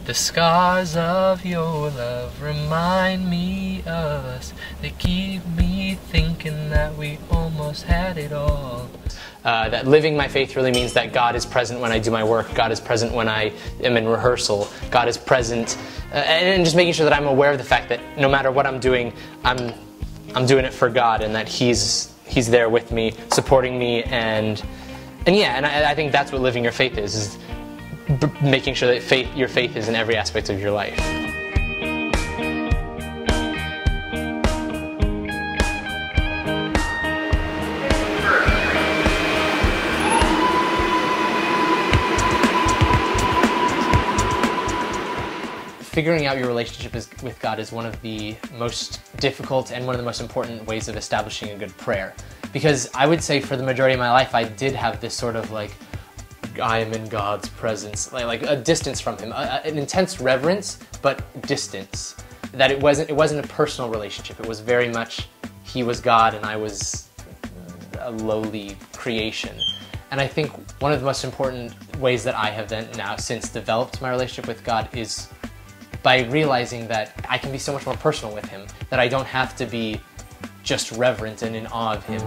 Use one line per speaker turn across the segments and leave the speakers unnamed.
The scars of your love remind me of us. They keep me thinking that we almost had it all. That living my faith really means that God is present when I do my work. God is present when I am in rehearsal. God is present, and just making sure that I'm aware of the fact that no matter what I'm doing, I'm doing it for God, and that He's there with me, supporting me, and I think that's what living your faith is making sure that your faith is in every aspect of your life. Figuring out your relationship with God is one of the most difficult and one of the most important ways of establishing a good prayer. Because I would say for the majority of my life, I did have this sort of like, I am in God's presence, like a distance from Him, an intense reverence, but distance. That it wasn't a personal relationship. It was very much He was God and I was a lowly creation. And I think one of the most important ways that I have then now since developed my relationship with God is by realizing that I can be so much more personal with Him, that I don't have to be just reverent and in awe of Him.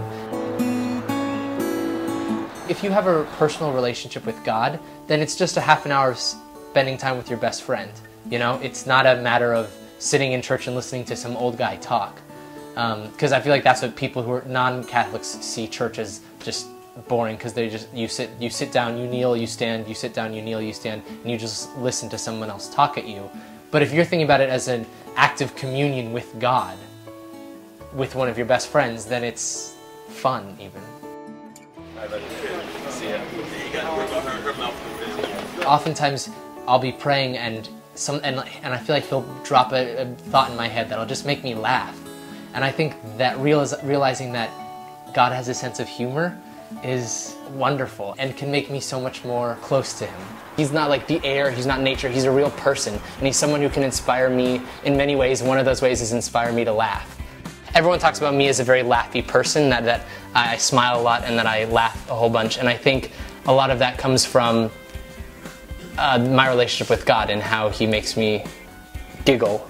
If you have a personal relationship with God, then it's just a half an hour spending time with your best friend. You know, it's not a matter of sitting in church and listening to some old guy talk. Because I feel like that's what people who are non-Catholics see church as just boring, because they just, you sit down, you kneel, you stand, you sit down, you kneel, you stand, and you just listen to someone else talk at you. But if you're thinking about it as an act of communion with God, with one of your best friends, then it's fun, even. Oftentimes, I'll be praying and I feel like He'll drop a thought in my head that'll just make me laugh. And I think that realizing that God has a sense of humor is wonderful and can make me so much more close to Him. He's not like the air, He's not nature, He's a real person, and He's someone who can inspire me in many ways. One of those ways is inspire me to laugh. Everyone talks about me as a very laughy person, that I smile a lot and that I laugh a whole bunch, and I think a lot of that comes from my relationship with God and how He makes me giggle